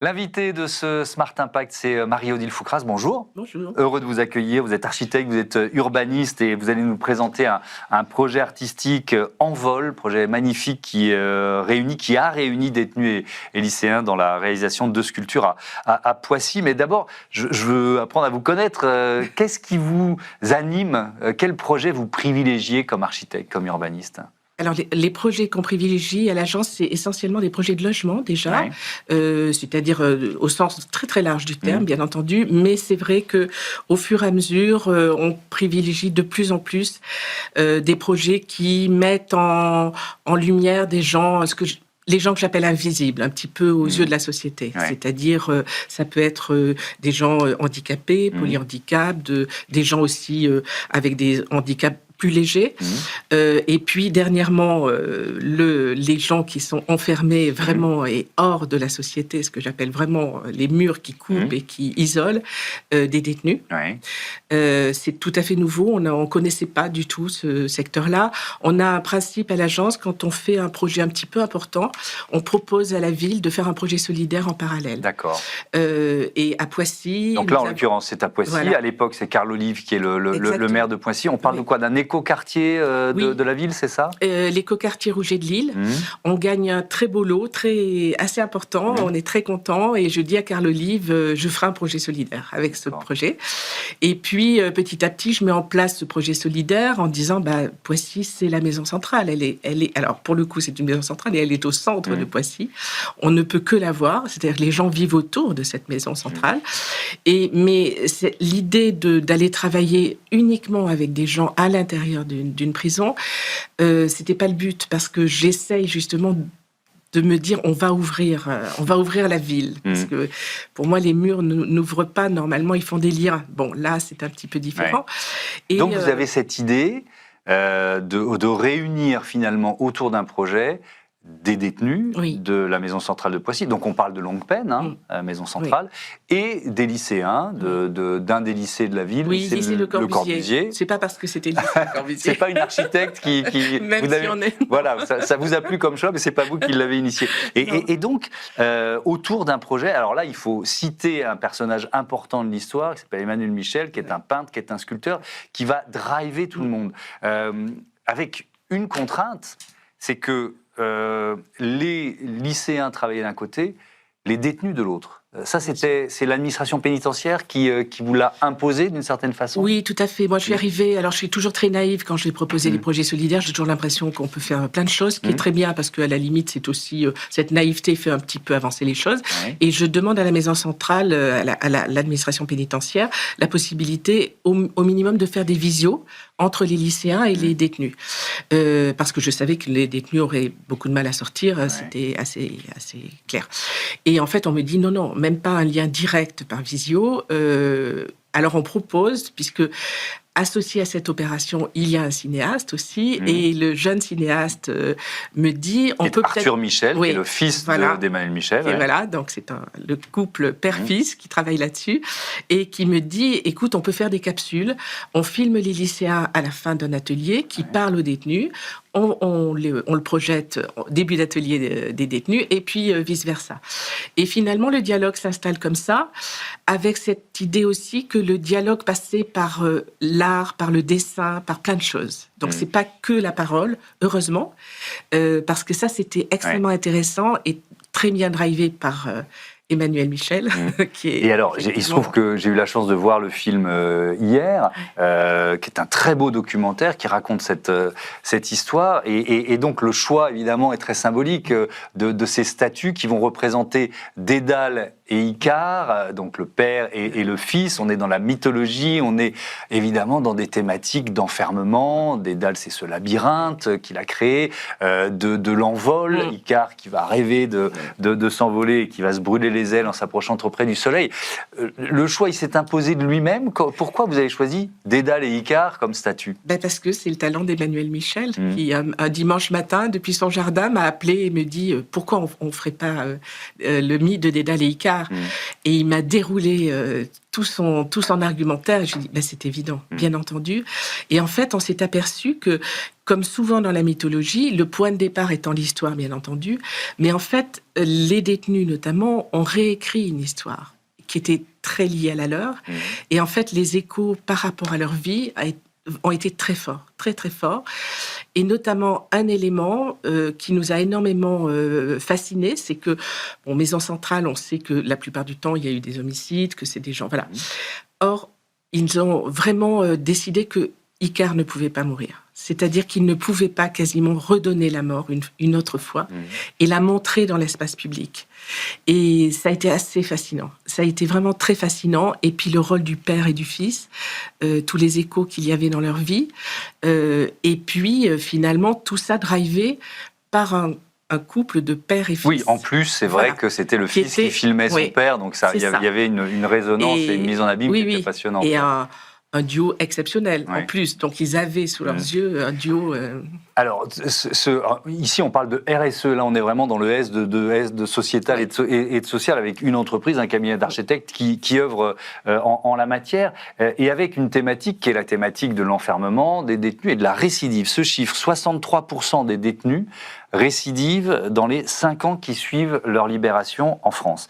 L'invité de ce Smart Impact, c'est Marie-Odile Foucras. Bonjour. Bonjour. Heureux de vous accueillir. Vous êtes architecte, vous êtes urbaniste et vous allez nous présenter un projet artistique en vol, projet magnifique qui a réuni détenus et lycéens dans la réalisation de 2 sculptures à Poissy. Mais d'abord, je veux apprendre à vous connaître. Qu'est-ce qui vous anime? Quel projet vous privilégiez comme architecte, comme urbaniste? Alors, les projets qu'on privilégie à l'agence, c'est essentiellement des projets de logement, déjà, c'est-à-dire au sens très très large du terme, bien entendu, mais c'est vrai qu'au fur et à mesure, on privilégie de plus en plus des projets qui mettent en lumière des gens, les gens que j'appelle invisibles, un petit peu aux yeux de la société. C'est-à-dire, ça peut être des gens handicapés, polyhandicap, des gens aussi avec des handicaps plus léger. Et puis, dernièrement, les gens qui sont enfermés vraiment et hors de la société, ce que j'appelle vraiment les murs qui coupent et qui isolent des détenus. C'est tout à fait nouveau. On ne connaissait pas du tout ce secteur-là. On a un principe à l'agence, quand on fait un projet un petit peu important, on propose à la ville de faire un projet solidaire en parallèle. D'accord. Et à Poissy... Donc là, en l'occurrence, c'est à Poissy. Voilà. À l'époque, c'est Carl Olive qui est le maire de Poissy. On parle de quoi? D'un écoquartier de la ville, c'est ça? L'écoquartier Rouget de Lille. On gagne un très beau lot, assez important. On est très contents. Et je dis à Carl Olive, je ferai un projet solidaire avec ce projet. Et puis, petit à petit, je mets en place ce projet solidaire en disant, Poissy, c'est la maison centrale. Elle est, alors, pour le coup, c'est une maison centrale et elle est au centre de Poissy. On ne peut que la voir. C'est-à-dire que les gens vivent autour de cette maison centrale. Mais l'idée d'aller travailler uniquement avec des gens à l'intérieur d'une prison, c'était pas le but, parce que j'essaye justement de me dire on va ouvrir la ville, parce que pour moi les murs n'ouvrent pas normalement, ils font des liens. Bon, là c'est un petit peu différent. Et donc vous avez cette idée de réunir finalement autour d'un projet des détenus de la maison centrale de Poissy, donc on parle de longue peine, maison centrale, et des lycéens d'un des lycées de la ville, c'est le Corbusier. C'est pas parce que c'était le lycée Le Corbusier. C'est pas une architecte qui même si on est... Voilà, ça vous a plu comme choix, mais c'est pas vous qui l'avez initié. Et donc, autour d'un projet, alors là, il faut citer un personnage important de l'histoire, qui s'appelle Emmanuel Michel, qui est un peintre, qui est un sculpteur, qui va driver tout le monde. Avec une contrainte, c'est que les lycéens travaillaient d'un côté, les détenus de l'autre. Ça, c'est l'administration pénitentiaire qui vous l'a imposé d'une certaine façon? Oui, tout à fait. Moi, je suis arrivée... Alors, je suis toujours très naïve quand je vais proposer les projets solidaires. J'ai toujours l'impression qu'on peut faire plein de choses, ce qui est très bien, parce qu'à la limite, c'est aussi... cette naïveté fait un petit peu avancer les choses. Et je demande à la maison centrale, à l'administration pénitentiaire, la possibilité, au minimum, de faire des visios entre les lycéens et les détenus. Parce que je savais que les détenus auraient beaucoup de mal à sortir. C'était assez clair. Et en fait, on me dit non, même pas un lien direct par visio. Alors on propose, puisque associé à cette opération, il y a un cinéaste aussi, et le jeune cinéaste me dit... on peut Arthur Michel, qui est le fils d'Emmanuel Michel. Et voilà, donc c'est le couple père-fils qui travaille là-dessus, et qui me dit, écoute, on peut faire des capsules, on filme les lycéens à la fin d'un atelier qui parlent aux détenus, on le projette au début d'atelier des détenus, et puis vice-versa. Et finalement, le dialogue s'installe comme ça, avec cette idée aussi que le dialogue passait par l'art, par le dessin, par plein de choses. Donc, c'est pas que la parole, heureusement, parce que ça, c'était extrêmement intéressant et très bien drivé par Emmanuel Michel. Et alors, il se trouve que j'ai eu la chance de voir le film hier, qui est un très beau documentaire qui raconte cette histoire. Et donc, le choix, évidemment, est très symbolique de ces statues qui vont représenter Dédale et Icare, donc le père et le fils. On est dans la mythologie, on est évidemment dans des thématiques d'enfermement. Dédale, c'est ce labyrinthe qu'il a créé, de l'envol. Icare qui va rêver de s'envoler et qui va se brûler les ailes en s'approchant trop près du soleil. Le choix, il s'est imposé de lui-même. Pourquoi vous avez choisi Dédale et Icare comme statue? Parce que c'est le talent d'Emmanuel Michel, qui un dimanche matin, depuis son jardin, m'a appelé et me dit pourquoi on ne ferait pas le mythe de Dédale et Icare. l'histoire. Et il m'a déroulé tout son argumentaire. Je lui ai dit, c'est évident, bien entendu. Et en fait, on s'est aperçu que, comme souvent dans la mythologie, le point de départ étant l'histoire, bien entendu, mais en fait, les détenus notamment ont réécrit une histoire qui était très liée à la leur. Et en fait, les échos par rapport à leur vie ont été très forts, très très forts. Et notamment, un élément qui nous a énormément fascinés, c'est que, Maison Centrale, on sait que la plupart du temps, il y a eu des homicides, que c'est des gens... Voilà. Or, ils ont vraiment décidé que Icare ne pouvait pas mourir. C'est-à-dire qu'il ne pouvait pas quasiment redonner la mort une autre fois et la montrer dans l'espace public. Et ça a été assez fascinant. Ça a été vraiment très fascinant. Et puis le rôle du père et du fils, tous les échos qu'il y avait dans leur vie. Et puis finalement, tout ça drivé par un couple de père et fils. Oui, en plus, c'est vrai que c'était le fils qui filmait son père. Donc il y avait une résonance et une mise en abîme qui était passionnante. Et un duo exceptionnel, en plus. Donc, ils avaient sous leurs yeux un duo... Alors, ici, on parle de RSE. Là, on est vraiment dans le S de sociétal et de social, avec une entreprise, un cabinet d'architectes qui œuvre en la matière, et avec une thématique qui est la thématique de l'enfermement des détenus et de la récidive. Ce chiffre, 63% des détenus récidivent dans les 5 ans qui suivent leur libération en France.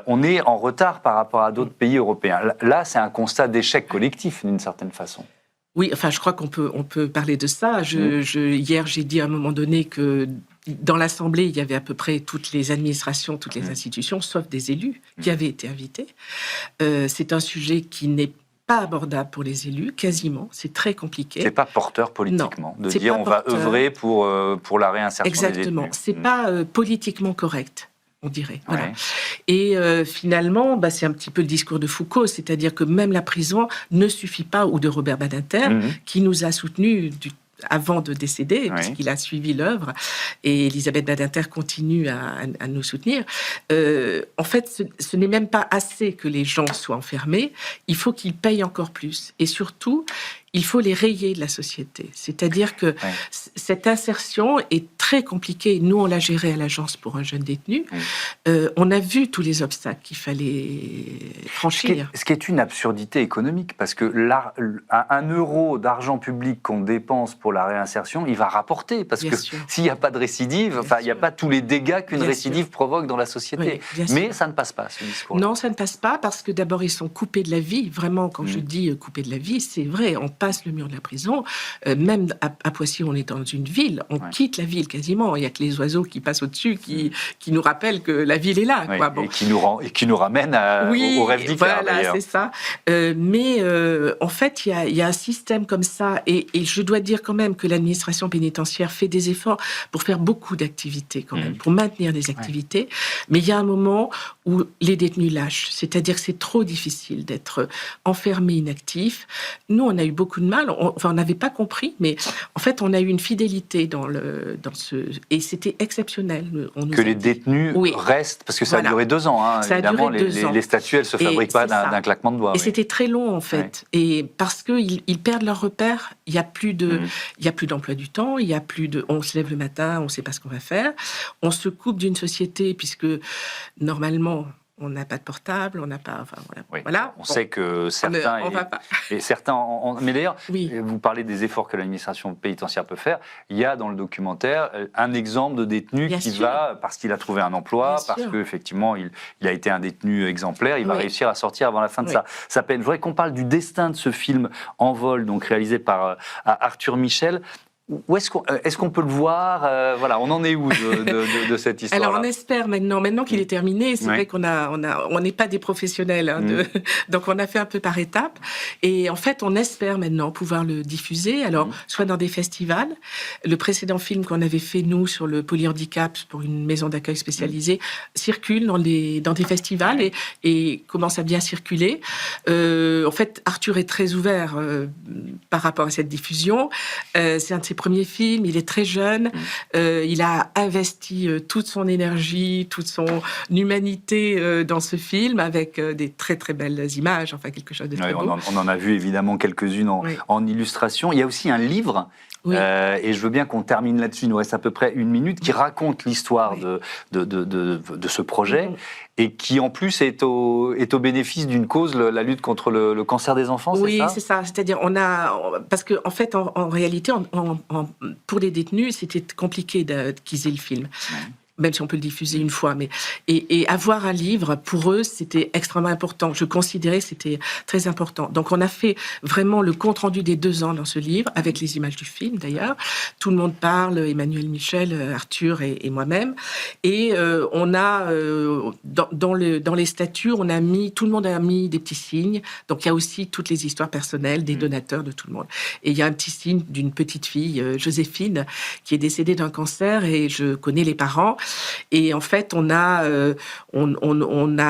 On est en retard par rapport à d'autres pays européens. Là, c'est un constat d'échec collectif, d'une certaine façon. Oui, enfin, je crois qu'on peut parler de ça. Hier, j'ai dit à un moment donné que dans l'Assemblée, il y avait à peu près toutes les administrations, toutes les institutions, sauf des élus qui avaient été invités. C'est un sujet qui n'est pas abordable pour les élus, quasiment. C'est très compliqué. C'est pas porteur politiquement de dire on va œuvrer pour la réinsertion des détenus. Exactement. C'est pas politiquement correct, on dirait. Voilà. Et finalement, c'est un petit peu le discours de Foucault, c'est-à-dire que même la prison ne suffit pas, ou de Robert Badinter, qui nous a soutenus avant de décéder, puisqu'il a suivi l'œuvre, et Elisabeth Badinter continue à nous soutenir. En fait, ce n'est même pas assez que les gens soient enfermés, il faut qu'ils payent encore plus. Et surtout, il faut les rayer de la société. C'est-à-dire que cette insertion est très compliquée. Nous, on l'a gérée à l'agence pour un jeune détenu. On a vu tous les obstacles qu'il fallait franchir. Ce qui est une absurdité économique, parce que un euro d'argent public qu'on dépense pour la réinsertion, il va rapporter. Parce que s'il n'y a pas de récidive, il n'y a pas tous les dégâts qu'une récidive provoque dans la société. Mais ça ne passe pas, ce discours. Non, ça ne passe pas, parce que d'abord, ils sont coupés de la vie. Vraiment, quand je dis coupés de la vie, c'est vrai. On passe le mur de la prison. Même à Poissy, on est dans une ville. On quitte la ville quasiment. Il n'y a que les oiseaux qui passent au-dessus qui nous rappellent que la ville est là. Quoi. Bon. Et qui nous ramène au rêve d'Icare. Voilà, c'est ça. Mais en fait, il y a un système comme ça. Et je dois dire quand même que l'administration pénitentiaire fait des efforts pour faire beaucoup d'activités quand même, pour maintenir des activités. Mais il y a un moment où les détenus lâchent. C'est-à-dire que c'est trop difficile d'être enfermé, inactif. Nous, on a eu beaucoup de mal. On n'avait pas compris, mais en fait, on a eu une fidélité dans ce... Et c'était exceptionnel. Que les détenus restent, parce que ça a duré 2 ans. Hein, ça évidemment, a duré 2 ans. Les statuts, elles ne se fabriquent pas d'un claquement de doigts. Et c'était très long, en fait. Et parce qu'ils perdent leurs repères, il n'y a plus d'emploi du temps, il y a plus de... On se lève le matin, on ne sait pas ce qu'on va faire. On se coupe d'une société, puisque normalement... On n'a pas de portable, on n'a pas... Enfin, voilà. On sait que certains... On va pas. Et certains... Mais d'ailleurs, vous parlez des efforts que l'administration pénitentiaire peut faire. Il y a dans le documentaire un exemple de détenu va, parce qu'il a trouvé un emploi, parce qu'effectivement, il a été un détenu exemplaire, il va réussir à sortir avant la fin de sa peine. Je voudrais qu'on parle du destin de ce film En vol, donc réalisé par Arthur Michel. Est-ce qu'on peut le voir voilà, on en est où de cette histoire-là? Alors, on espère maintenant qu'il est terminé. C'est vrai on n'est pas des professionnels, donc on a fait un peu par étapes. Et en fait, on espère maintenant pouvoir le diffuser, alors soit dans des festivals. Le précédent film qu'on avait fait, nous, sur le polyhandicap pour une maison d'accueil spécialisée, circule dans des festivals et commence à bien circuler. En fait, Arthur est très ouvert par rapport à cette diffusion. C'est un de ses premier film, il est très jeune, il a investi toute son énergie, toute son humanité dans ce film, avec des très très belles images, enfin quelque chose de très beau. On en a vu évidemment quelques-unes en illustration. Il y a aussi un livre, et je veux bien qu'on termine là-dessus, il nous reste à peu près 1 minute, qui raconte l'histoire de ce projet, et qui en plus est au bénéfice d'une cause, la lutte contre le cancer des enfants, c'est ça ? Oui, c'est ça. C'est-à-dire, parce qu'en fait, en réalité, pour les détenus, c'était compliqué qu'ils aient le film. Même si on peut le diffuser une fois, et avoir un livre, pour eux, c'était extrêmement important. Je considérais que c'était très important. Donc, on a fait vraiment le compte-rendu des 2 ans dans ce livre, avec les images du film, d'ailleurs. Tout le monde parle, Emmanuel Michel, Arthur et moi-même. Et on a, dans les statuts, tout le monde a mis des petits signes. Donc, il y a aussi toutes les histoires personnelles des donateurs, de tout le monde. Et il y a un petit signe d'une petite fille, Joséphine, qui est décédée d'un cancer, et je connais les parents. Et en fait, on a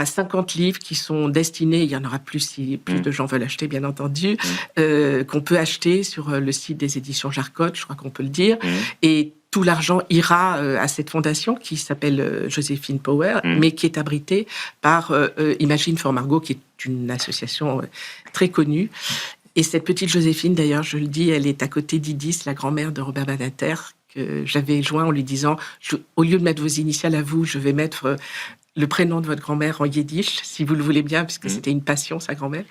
50 livres qui sont destinés, il y en aura plus si plus de gens veulent acheter, bien entendu, qu'on peut acheter sur le site des éditions Jarcotte, je crois qu'on peut le dire. Et tout l'argent ira à cette fondation qui s'appelle Joséphine Power, mais qui est abritée par Imagine for Margot, qui est une association très connue. Et cette petite Joséphine, d'ailleurs, je le dis, elle est à côté d'Idis, la grand-mère de Robert Badinter, que j'avais joint en lui disant, au lieu de mettre vos initiales à vous, je vais mettre le prénom de votre grand-mère en yiddish, si vous le voulez bien, puisque c'était une passion, sa grand-mère.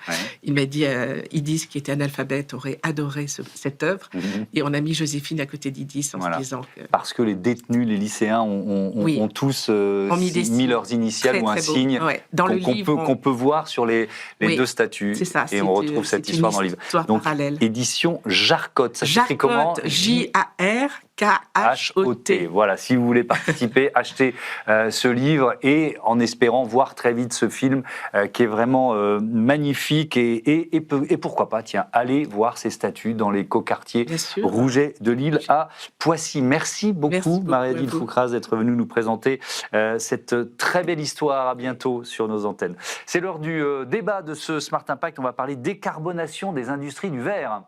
Il m'a dit, Idis, qui était analphabète, aurait adoré cette œuvre. Et on a mis Joséphine à côté d'Idis en se disant que... Parce que les détenus, les lycéens, ont tous mis leurs initiales ou un signe qu'on peut voir sur les 2 statues. C'est ça, et on retrouve cette histoire dans le livre. Donc, parallèle. Édition Jarcotte. Ça s'écrit comment ? J-A-R-K-H-O-T. Voilà, si vous voulez participer, achetez ce livre, et en espérant voir très vite ce film qui est vraiment magnifique, et pourquoi pas, tiens, allez voir ces statues dans les coquartiers Rouget de Lille à Poissy. Merci beaucoup Marie-Adèle Foucras d'être venue nous présenter cette très belle histoire. À bientôt sur nos antennes. C'est l'heure du débat de ce Smart Impact. On va parler décarbonation des industries du verre.